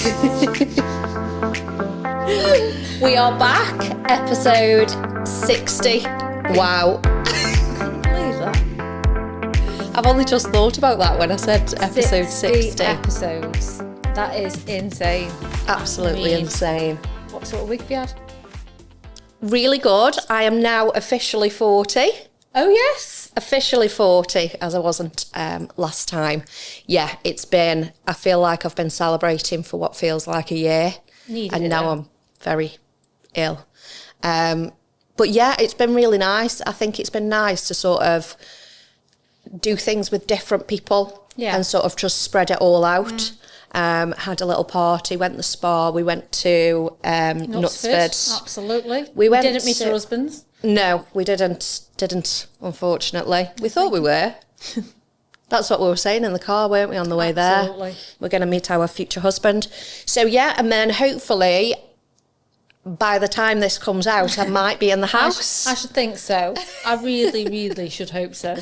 We are back, episode 60. Wow. Can't believe that. I've only just thought about that when I said episode 60. episodes. That is insane. Absolutely insane. What sort of week have you had? Really good. I am now officially 40. Oh, yes. Officially 40, as I wasn't last time. Yeah, I feel like I've been celebrating for what feels like a year. And now I'm very ill. But yeah, it's been really nice. I think it's been nice to sort of do things with different people and sort of just spread it all out. Had a little party, went to the spa, we went to Knutsford. Absolutely. We didn't meet our husbands. No, we didn't, unfortunately. We thought we were. That's what we were saying in the car, weren't we, on the way there? Absolutely. We're going to meet our future husband. So yeah, and then hopefully by the time this comes out, I might be in the house. I should think so. I really, really should hope so.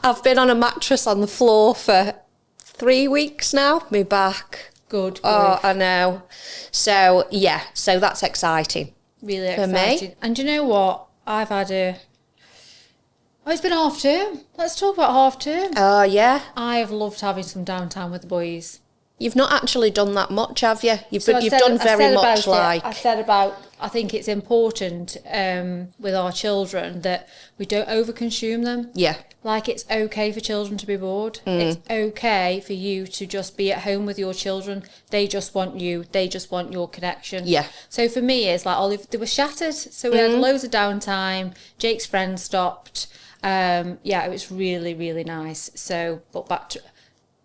I've been on a mattress on the floor for 3 weeks now. My back. Good. Oh, I know. So yeah, so that's exciting. Really for exciting. me. And do you know what? I've had it's been half term. Let's talk about half term. Oh yeah. I have loved having some downtime with the boys. You've not actually done that much, have you? You've done very much like... I think it's important with our children that we don't overconsume them. Yeah. Like, it's okay for children to be bored. It's okay for you to just be at home with your children. They just want you. They just want your connection. Yeah. So for me, it's like, they were shattered. So we had loads of downtime. Jake's friends stopped. Yeah, it was really, really nice. So, but back to...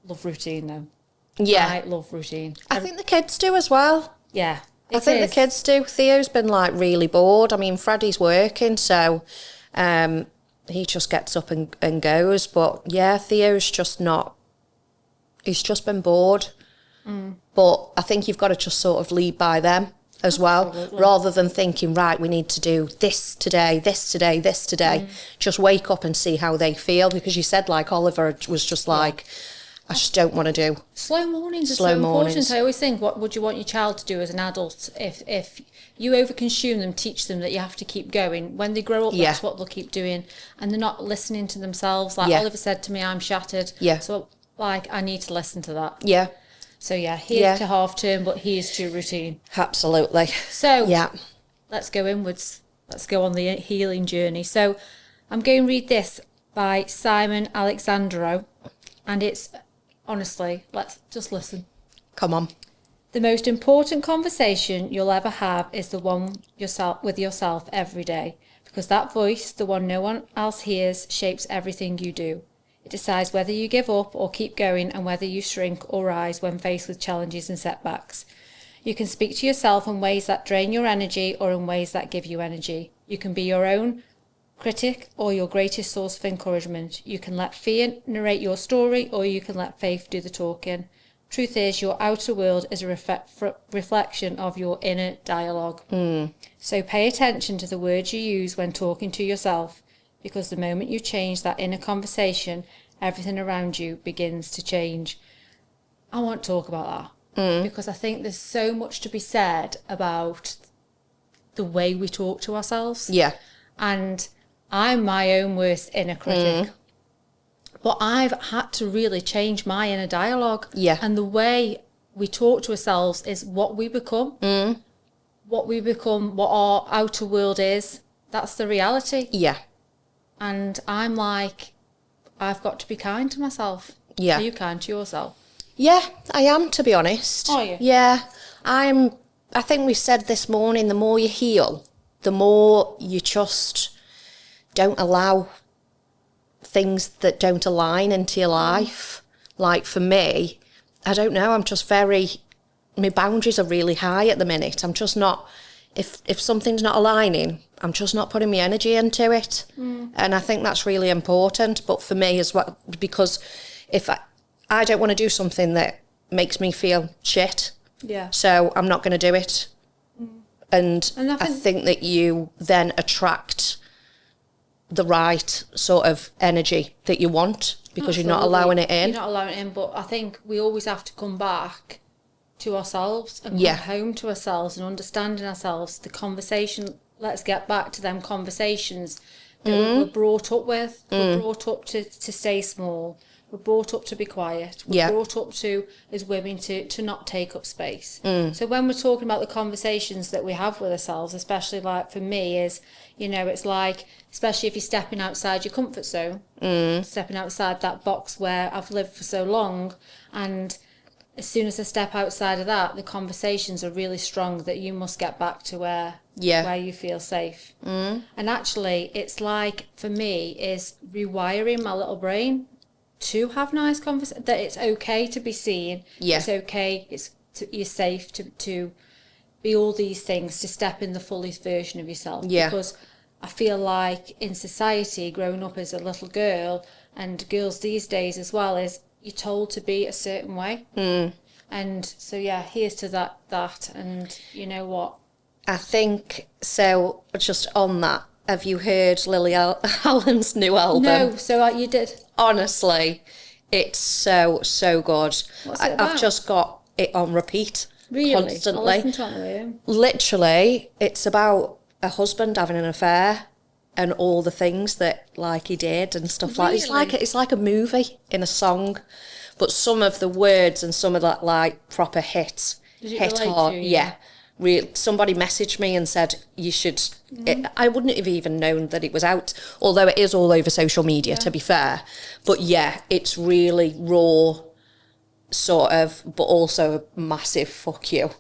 Love routine, though. Yeah. I love routine. I think the kids do as well. Yeah. I think the kids do. Theo's been like really bored. I mean, Freddie's working, so he just gets up and goes. But yeah, Theo's just not, he's just been bored. But I think you've got to just sort of lead by them as well, rather than thinking, right, we need to do this today, this today, this today. Just wake up and see how they feel, because you said like Oliver was just like, I just don't want to do. Slow mornings are so important. I always think, what would you want your child to do as an adult? If you overconsume them, teach them that you have to keep going. When they grow up, that's what they'll keep doing. And they're not listening to themselves. Like Oliver said to me, I'm shattered. Yeah. So, like, I need to listen to that. Yeah. So, yeah, here's to half term, but here's to routine. Absolutely. So, let's go inwards. Let's go on the healing journey. So, I'm going to read this by Simon Alexandro. And it's... Honestly, let's just listen. Come on. The most important conversation you'll ever have is the one with yourself every day, because that voice, the one no one else hears, shapes everything you do. It decides whether you give up or keep going, and whether you shrink or rise when faced with challenges and setbacks. You can speak to yourself in ways that drain your energy or in ways that give you energy. You can be your own critic or your greatest source of encouragement. You can let fear narrate your story, or you can let faith do the talking. Truth is, your outer world is a reflection of your inner dialogue. So pay attention to the words you use when talking to yourself, because the moment you change that inner conversation, everything around you begins to change. I want to talk about that because I think there's so much to be said about the way we talk to ourselves. Yeah. And I'm my own worst inner critic. But I've had to really change my inner dialogue. Yeah. And the way we talk to ourselves is what we become. What we become, what our outer world is, that's the reality. Yeah. And I'm like, I've got to be kind to myself. Yeah. Are you kind to yourself? Yeah, I am, to be honest. Are you? Yeah. I think we said this morning, the more you heal, the more you just don't allow things that don't align into your life. Like for me, I don't know, I'm just my boundaries are really high at the minute. I'm just not, if something's not aligning, I'm just not putting my energy into it. And I think that's really important. But for me as well, because if I don't want to do something that makes me feel shit. Yeah. So I'm not going to do it. And I think that you then attract the right sort of energy that you want, because you're not allowing it in. You're not allowing it in, but I think we always have to come back to ourselves and come home to ourselves and understanding ourselves, the conversation, let's get back to them conversations that we're brought up with. We're brought up to stay small. We're brought up to be quiet. We're brought up to, as women, to not take up space. So when we're talking about the conversations that we have with ourselves, especially like for me is, you know, it's like, especially if you're stepping outside your comfort zone, stepping outside that box where I've lived for so long, and as soon as I step outside of that, the conversations are really strong that you must get back to where you feel safe. And actually, it's like, for me, is rewiring my little brain to have nice conversations, that it's okay to be seen, it's okay, you're safe to be all these things, to step in the fullest version of yourself. Because I feel like in society, growing up as a little girl, and girls these days as well, is you're told to be a certain way. And so, here's to that. And you know what? I think, so just on that, have you heard Lily Allen's new album? No, so you did? Honestly, it's so good. What's it about? I've just got it on repeat constantly. I'll listen to it on the way. Literally, it's about a husband having an affair and all the things that like he did and stuff like that. It's like a movie in a song, but some of the words and some of that like proper hit hard. Somebody messaged me and said you should. I wouldn't have even known that it was out, although it is all over social media. To be fair, but it's really raw, sort of, but also a massive fuck you,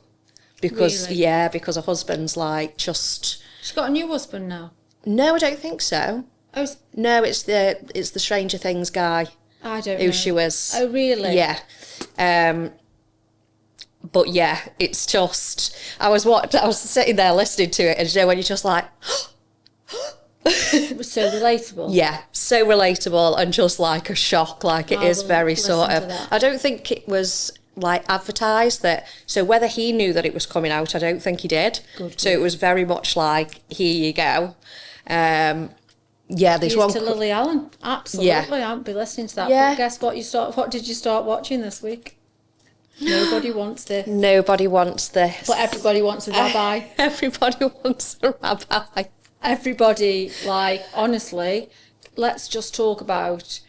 because because her husband's like just. She's got a new husband now. No, I don't think so. Oh, no, it's the Stranger Things guy. I don't know who she was. Oh, really? Yeah. But it's just, I was sitting there listening to it, and you know when you're just like, it was so relatable. Yeah, so relatable, and just like a shock, like it is very sort of. I don't think it was like advertised that. So whether he knew that it was coming out, I don't think he did. Good. So it was very much like, here you go. There's one to Lily Allen. Absolutely, I'll be listening to that. But guess what? What did you start watching this week? Nobody wants this. Nobody wants this. But everybody wants a rabbi. Everybody wants a rabbi. Everybody, like, honestly, let's just talk about,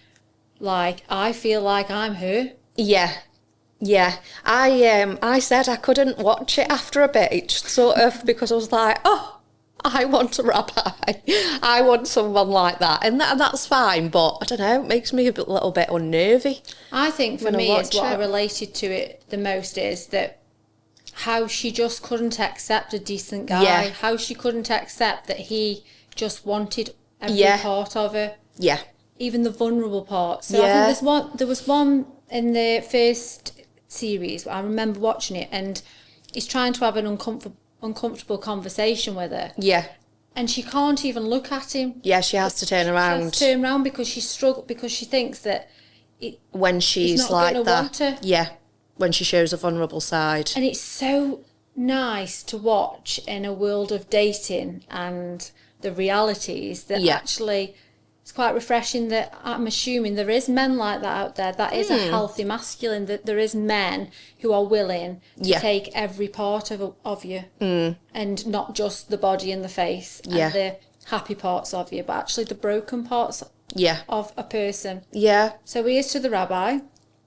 like, I feel like I'm her. Yeah. I said I couldn't watch it after a bit. It sort of, because I was like, I want a rabbi. I want someone like that. And that's fine, but I don't know, it makes me a little bit unnervy. I think for me, it's what I related to it the most is that how she just couldn't accept a decent guy, how she couldn't accept that he just wanted every part of her. Yeah. Even the vulnerable part. So I think there was one in the first series, I remember watching it, and he's trying to have an uncomfortable conversation with her. Yeah. And she can't even look at him. Yeah, she has to turn around. She has to turn around because she thinks that when she's like that. Yeah. When she shows a vulnerable side. And it's so nice to watch in a world of dating and the realities that actually it's quite refreshing that I'm assuming there is men like that out there. That is a healthy masculine, that there is men who are willing to take every part of you and not just the body and the face and the happy parts of you, but actually the broken parts of a person. Yeah. So here's to the rabbi.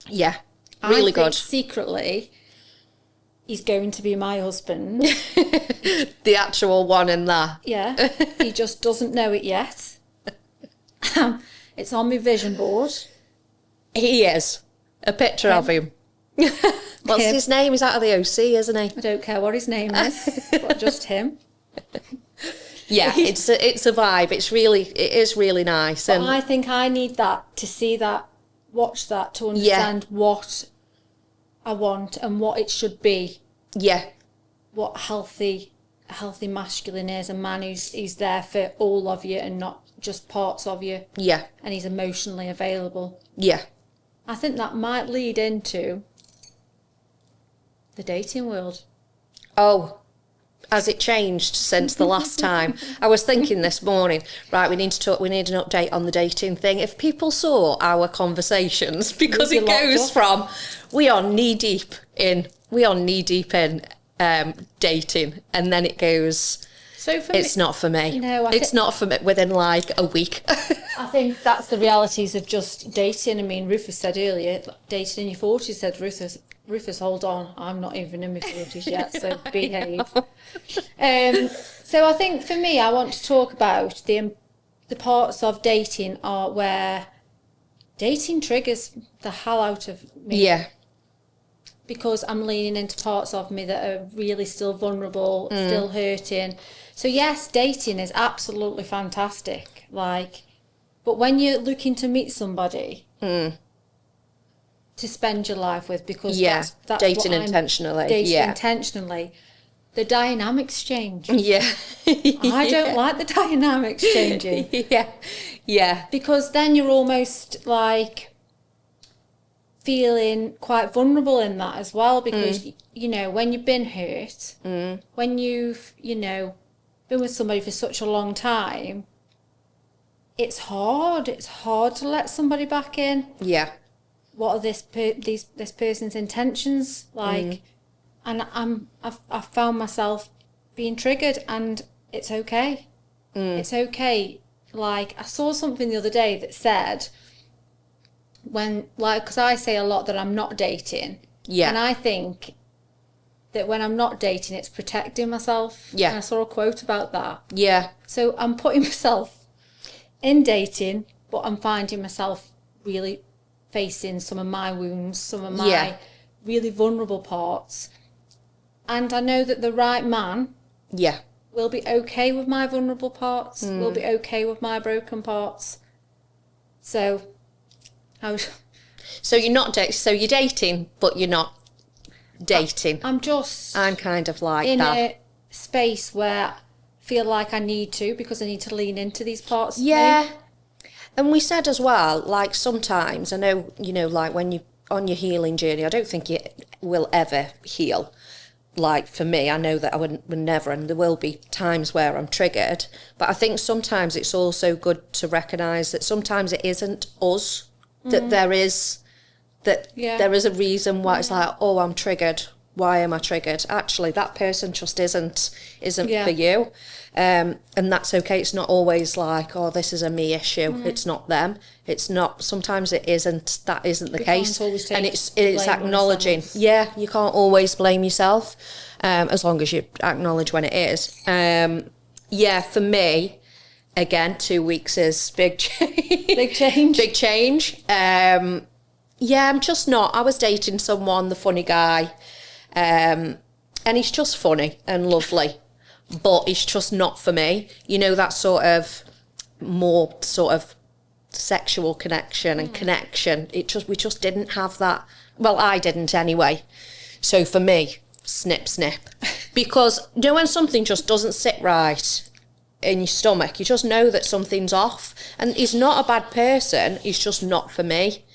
Yeah. Really good. I think secretly he's going to be my husband. The actual one in that. Yeah. He just doesn't know it yet. It's on my vision board. He is. A picture of him. What's his name? He's out of the OC, isn't he? I don't care what his name is, but just him. Yeah, it's a vibe. It is really nice. But I think I need that to see that, watch that, to understand what I want and what it should be. Yeah. What a healthy masculine is, a man who's there for all of you and not just parts of you. Yeah. And he's emotionally available. Yeah. I think that might lead into the dating world. Oh, has it changed since the last time? I was thinking this morning, right, we need an update on the dating thing. If people saw our conversations, because it goes from, we are knee deep in we are knee deep in dating, and then it goes, So for it's not for me. No, it's not for me within like a week. I think that's the realities of just dating. I mean, Rufus said earlier, dating in your 40s, said Rufus, hold on, I'm not even in my 40s yet, so behave. So I think for me, I want to talk about the parts of dating are where dating triggers the hell out of me. Yeah. Because I'm leaning into parts of me that are really still vulnerable, still hurting. So yes, dating is absolutely fantastic. But when you're looking to meet somebody to spend your life with, because that's dating intentionally. Intentionally, the dynamics change. Yeah. I don't like the dynamics changing. Yeah. Because then you're almost like feeling quite vulnerable in that as well, because you know, when you've been hurt, when you've, you know, been with somebody for such a long time, it's hard to let somebody back in. Yeah. What are this person's intentions like? And I've found myself being triggered, and it's okay. It's okay. Like, I saw something the other day that said, because I say a lot that I'm not dating. Yeah. And I think that when I'm not dating, it's protecting myself. Yeah. And I saw a quote about that. Yeah. So I'm putting myself in dating, but I'm finding myself really facing some of my wounds, some of my really vulnerable parts. And I know that the right man will be okay with my vulnerable parts, will be okay with my broken parts. So you're not dating. So you're dating, but you're not dating. I'm kind of like in that. a space where I feel like I need to, because I need to lean into these parts. Yeah. And we said as well, like, sometimes, I know, you know, like when you're on your healing journey, I don't think you will ever heal. Like, for me, I know that I would never, and there will be times where I'm triggered. But I think sometimes it's also good to recognise that sometimes it isn't us, that there is a reason why it's like, oh, I'm triggered. Why am I triggered? Actually, that person just isn't for you. And that's okay. It's not always like, oh, this is a me issue. It's not them. It's not. Sometimes it isn't. That isn't the case. And it's acknowledging. Yeah, you can't always blame yourself, as long as you acknowledge when it is. For me, again, 2 weeks is big change. Big change. Big change. I'm just not. I was dating someone, the funny guy, and he's just funny and lovely, but it's just not for me. You know, that sort of more sort of sexual connection and connection. We just didn't have that. Well, I didn't anyway. So for me, snip, snip. Because, you know, when something just doesn't sit right in your stomach, you just know that something's off. And he's not a bad person, he's just not for me.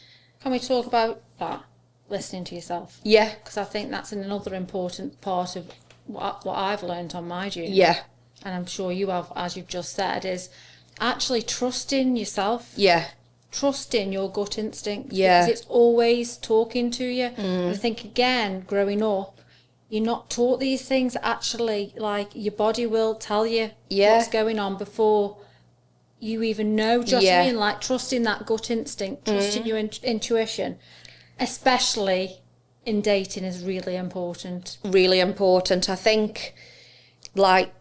Can we talk about that? Listening to yourself. Yeah. Because I think that's another important part of what I've learned on my journey. Yeah. And I'm sure you have, as you've just said, is actually trusting yourself. Yeah. Trusting your gut instinct. Yeah. Because it's always talking to you. And I think, again, growing up, you're not taught these things. Actually, like, your body will tell you what's going on before you even know. Do you know what I mean? Like, trusting that gut instinct, trusting your intuition, especially in dating, is really important. Really important. I think, like,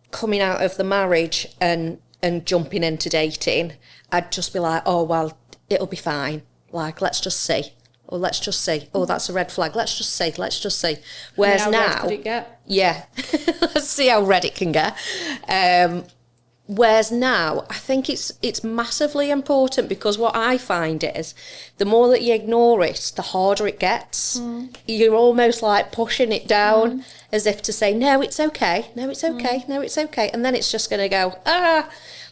coming out of the marriage and jumping into dating, I'd just be like, oh, well, it'll be fine. Like, let's just see. Or let's just see. Oh, that's a red flag. Let's just see. Let's just see. Whereas now... How red could it get? Yeah. Let's see how red it can get. Whereas now, I think it's massively important, because what I find is the more that you ignore it, the harder it gets. You're almost like pushing it down as if to say, no, it's okay. No, it's okay. No, it's okay. And then it's just going to go,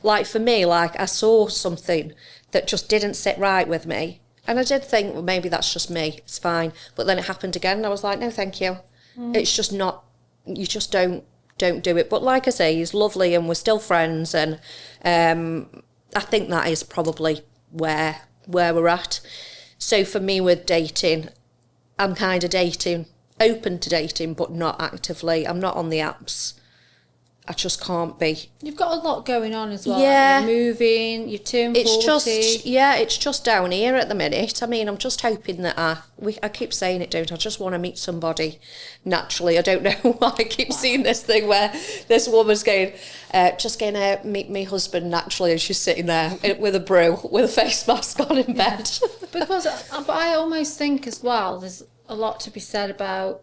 Like, for me, like, I saw something that just didn't sit right with me. And I did think, well, maybe that's just me. It's fine. But then it happened again, and I was like, no, thank you. It's just not, you just don't do it. But like I say, he's lovely and we're still friends, and I think that is probably where we're at. So for me with dating, I'm kind of dating open to dating, but not actively. I'm not on the apps. I just can't be. You've got a lot going on as well. Yeah. You're moving, you're turning 40. It's just down here at the minute. I mean, I'm just hoping that I keep saying it, don't I? just want to meet somebody naturally. I don't know why I keep seeing this thing where this woman's going, just going to meet my husband naturally, and she's sitting there with a brew, with a face mask on in bed. Because but I almost think as well, there's a lot to be said about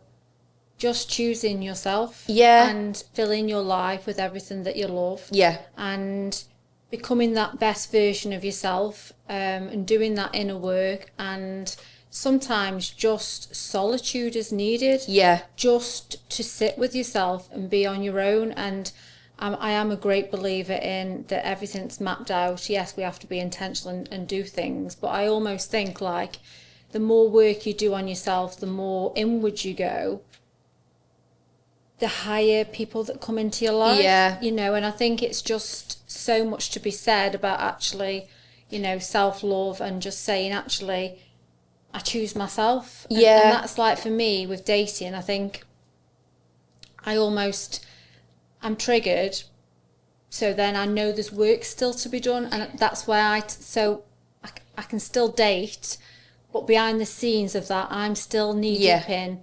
just choosing yourself. Yeah. And filling your life with everything that you love. Yeah. And becoming that best version of yourself, and doing that inner work. And sometimes just solitude is needed. Yeah. Just to sit with yourself and be on your own. And I am a great believer in that everything's mapped out. Yes, we have to be intentional and do things. But I almost think like the more work you do on yourself, the more inward you go, the higher people that come into your life. Yeah. You know, and I think it's just so much to be said about actually, you know, self-love and just saying, actually, I choose myself. Yeah. And that's like for me with dating, I think I'm triggered. So then I know there's work still to be done. And that's why I can still date, but behind the scenes of that, I'm still knee deep in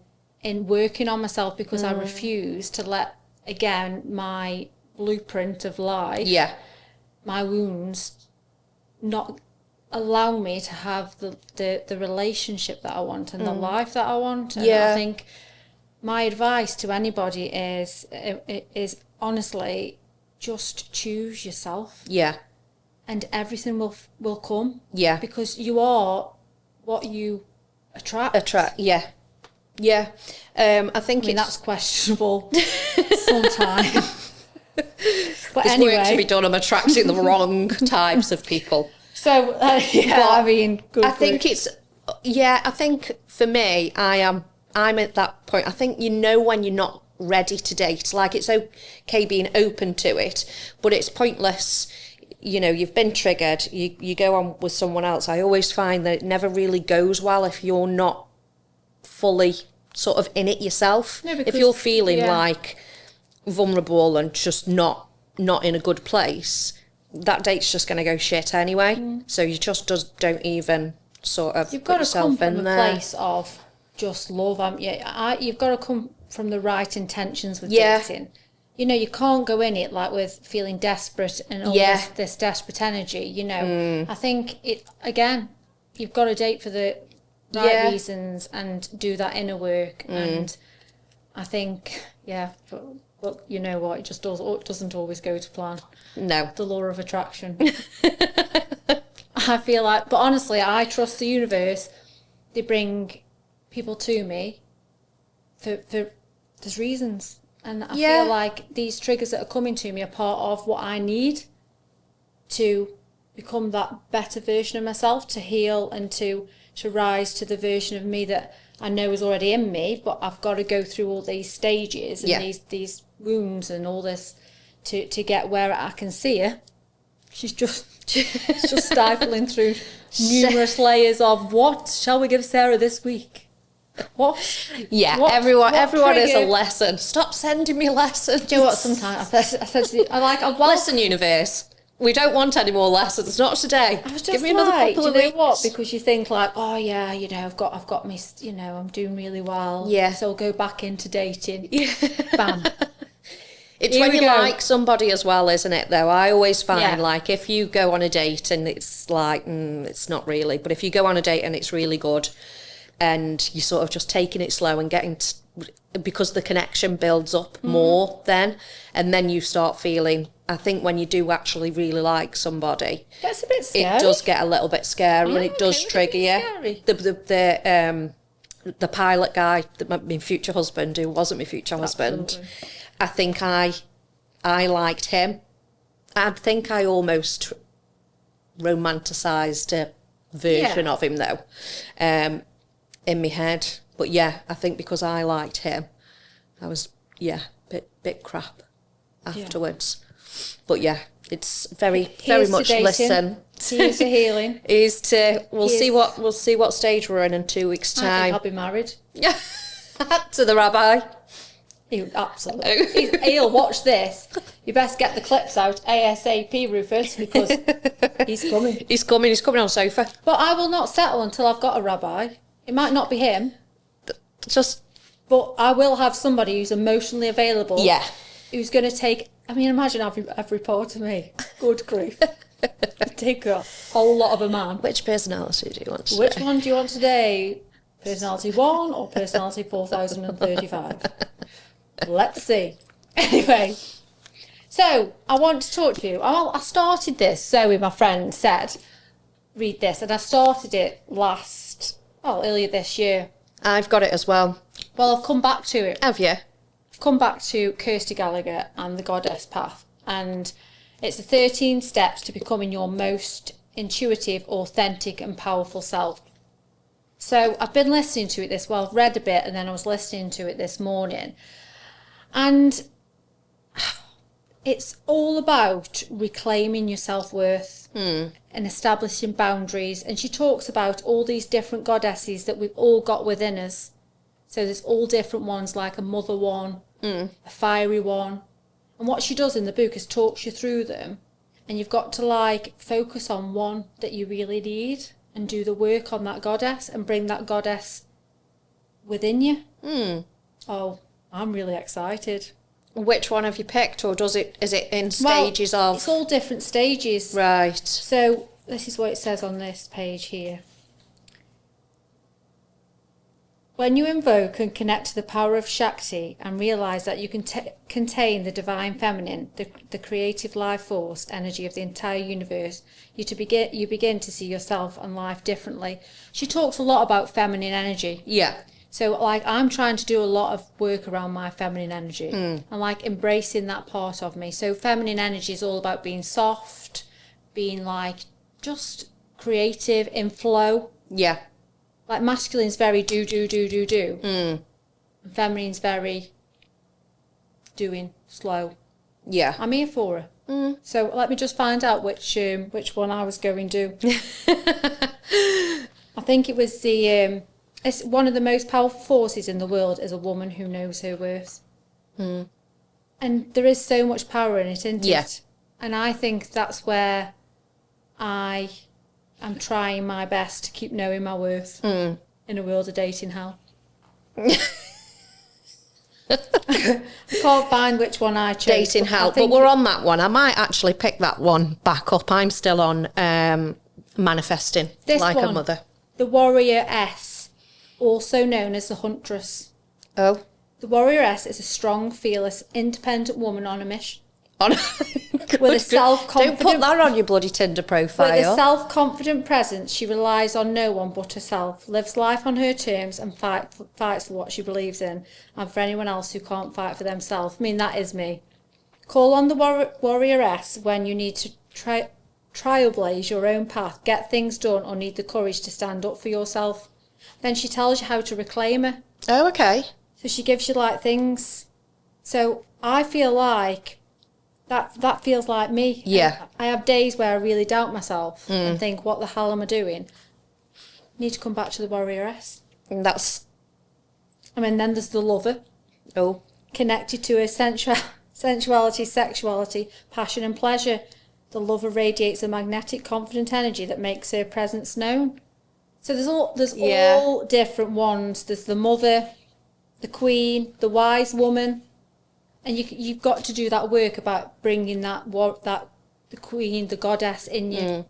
working on myself, because I refuse to let, again, my blueprint of life, my wounds, not allow me to have the relationship that I want and the life that I want. And I think my advice to anybody is honestly, just choose yourself. Yeah. And everything will come. Yeah. Because you are what you attract. Yeah. Yeah. I mean, that's questionable sometimes. But there's anyway, work to be done. I'm attracting the wrong types of people. So, I mean, good. I think for me, I'm at that point. I think when you're not ready to date. Like, it's okay being open to it, but it's pointless. You know, you've been triggered, you go on with someone else. I always find that it never really goes well if you're not fully sort of in it yourself. No, if you're feeling like vulnerable and just not in a good place, that date's just going to go shit anyway. So you just don't even sort of you've got to come from a place of just love. You've got to come from the right intentions with dating. You know, you can't go in it like with feeling desperate and all this desperate energy, you know. I think you've got to date for the right reasons and do that inner work. And I think, but you know what, it just doesn't always go to plan. No. The law of attraction. I feel like, but honestly, I trust the universe. They bring people to me for there's reasons. And I feel like these triggers that are coming to me are part of what I need to become that better version of myself, to heal and to rise to the version of me that I know is already in me, but I've got to go through all these stages and these wounds and all this to get where I can see her. She's just stifling through numerous layers of what shall we give Sarah this week? What? Yeah, everyone is a lesson. Stop sending me lessons. Do you know what? Sometimes I said to you, listen, universe. We don't want any more lessons. Not today. Give me another couple of weeks. What? Because you think like, oh yeah, you know, I've got me, you know, I'm doing really well. Yeah. So I'll go back into dating. Yeah. Bam. It's when you like somebody as well, isn't it? Though I always find like if you go on a date and it's like it's not really, but if you go on a date and it's really good, and you're sort of just taking it slow and getting because the connection builds up more then, and then you start feeling, I think when you do actually really like somebody, that's a bit scary. It does get a little bit scary, and it does trigger you. The pilot guy, my future husband, who wasn't my future husband, I think I liked him. I think I almost romanticised a version of him though. In my head, but I think because I liked him, I was bit crap afterwards. But it's very much listen. Here's to healing. We'll see what stage we're in 2 weeks' time. I think I'll be married. To the rabbi. Absolutely. He'll watch this. You best get the clips out ASAP, Rufus, because he's coming. He's coming on sofa. But I will not settle until I've got a rabbi. It might not be him. But I will have somebody who's emotionally available. Yeah. Who's going to take... I mean, imagine every part of me. Good grief. Take a whole lot of a man. Which personality do you want today? Which one do you want today? Personality 1 or personality 4035? Let's see. Anyway, so I want to talk to you. I started this, Zoe, my friend, said, read this, and I started it earlier this year. I've got it as well. Well, I've come back to it. Have you? I've come back to Kirsty Gallagher and the Goddess Path, and it's the 13 steps to becoming your most intuitive, authentic and powerful self. So I've been listening to it I've read a bit, and then I was listening to it this morning. And it's all about reclaiming your self-worth and establishing boundaries. And she talks about all these different goddesses that we've all got within us. So there's all different ones, like a mother one, a fiery one. And what she does in the book is talks you through them. And you've got to focus on one that you really need and do the work on that goddess and bring that goddess within you. Oh, I'm really excited. Which one have you picked, or is it in stages of? It's all different stages. Right. So this is what it says on this page here. When you invoke and connect to the power of Shakti and realise that you can contain the divine feminine, the creative life force energy of the entire universe, you begin to see yourself and life differently. She talks a lot about feminine energy. Yeah. So, I'm trying to do a lot of work around my feminine energy and, embracing that part of me. So, feminine energy is all about being soft, being, just creative, in flow. Yeah. Masculine's very do. And feminine's very doing, slow. Yeah. I'm here for her. So, let me just find out which one I was going to do. I think it was it's one of the most powerful forces in the world is a woman who knows her worth. And there is so much power in it, isn't it? And I think that's where I am trying my best to keep knowing my worth in a world of dating hell. I can't find which one I chose. Dating hell, but we're on that one. I might actually pick that one back up. I'm still on manifesting like a mother. The Warrior S. Also known as the Huntress. Oh. The Warrioress is a strong, fearless, independent woman on a mission. With a self-confident... Don't put that on your bloody Tinder profile. With a self-confident presence, she relies on no one but herself, lives life on her terms and fights for what she believes in, and for anyone else who can't fight for themselves. I mean, that is me. Call on the Warrioress when you need to trailblaze your own path, get things done, or need the courage to stand up for yourself. Then she tells you how to reclaim her. Oh, okay. So she gives you things. So I feel like that feels like me. Yeah. I have days where I really doubt myself and think, what the hell am I doing? Need to come back to the Warrioress. And that's... then there's the Lover. Oh. Connected to her sensuality, sexuality, passion and pleasure. The Lover radiates a magnetic, confident energy that makes her presence known. So there's all different ones. There's the Mother, the Queen, the Wise Woman, and you've got to do that work about bringing the Queen, the Goddess in you.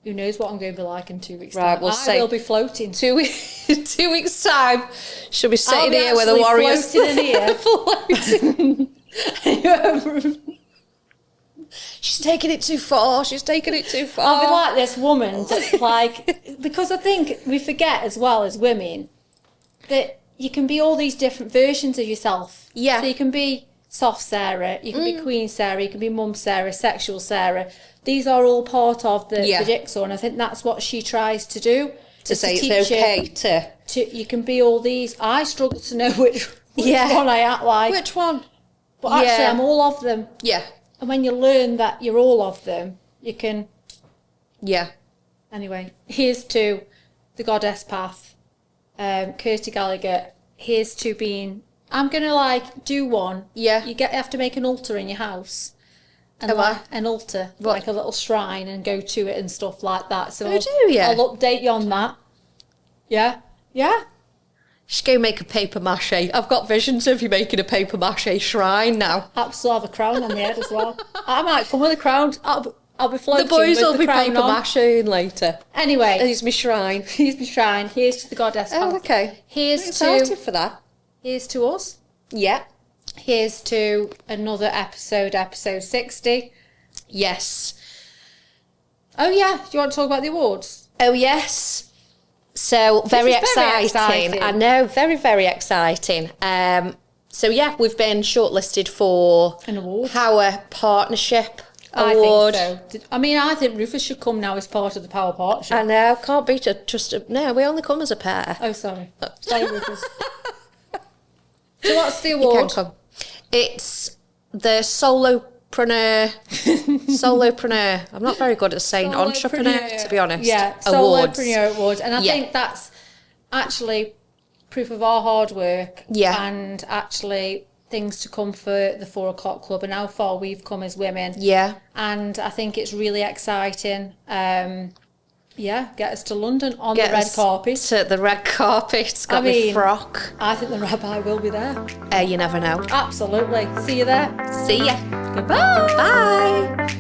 Who knows what I'm going to be like in 2 weeks' time? I will be floating. 2 weeks' time, she'll be sitting here with a warrior. Floating in here. She's taking it too far. She's taking it too far. I'll be like this woman that's because I think we forget as well as women that you can be all these different versions of yourself. Yeah. So you can be soft Sarah, you can be Queen Sarah, you can be Mum Sarah, sexual Sarah. These are all part of the jigsaw, and I think that's what she tries to do. To say it's okay to you can be all these. I struggle to know which one I act like. Which one? But actually, I'm all of them. Yeah. And when you learn that you're all of them, you can... Yeah. Anyway, here's to the Goddess Path. Kirsty Gallagher here's to being, I'm going to like do one. Yeah. You have to make an altar in your house. And Oh, like, wow. an altar, What? like a little shrine, and go to it and stuff like that. So Oh, do you? I'll update you on that. Yeah. Yeah. Just go make a paper mache. I've got visions of you making a paper mache shrine now. I'll still have a crown on my head as well. I might come with a crown. I'll be floating The boys with will the be crown paper on. maching later. Anyway, Here's my shrine. here's my shrine. Here's to the goddess. Oh, okay. Here's I'm excited to for that. here's to us. Yeah. Here's to another episode 60. Yes. Oh yeah, do you want to talk about the awards? Oh, yes. So, very is very exciting. exciting. I know, very, very exciting. So, yeah, we've been shortlisted for An award? Power Partnership I Award. think so. I think Rufus should come now as part of the Power Partnership. I know, can't beat it. No, we only come as a pair. Oh, sorry. Sorry, Rufus. So what's the You award? can come. It's the solopreneur. I'm not very good at saying entrepreneur, to be honest. Yeah, Awards. Solopreneur Awards. And I Yeah. think that's actually proof of our hard work. Yeah. And actually things to come for the 4 o'clock club and how far we've come as women. Yeah. And I think it's really exciting. Get us to London on the Get red us carpet. To the red carpet. It's got my frock. I think the Rabbi will be there. You never know. Absolutely. See you there. See ya. Goodbye. Bye.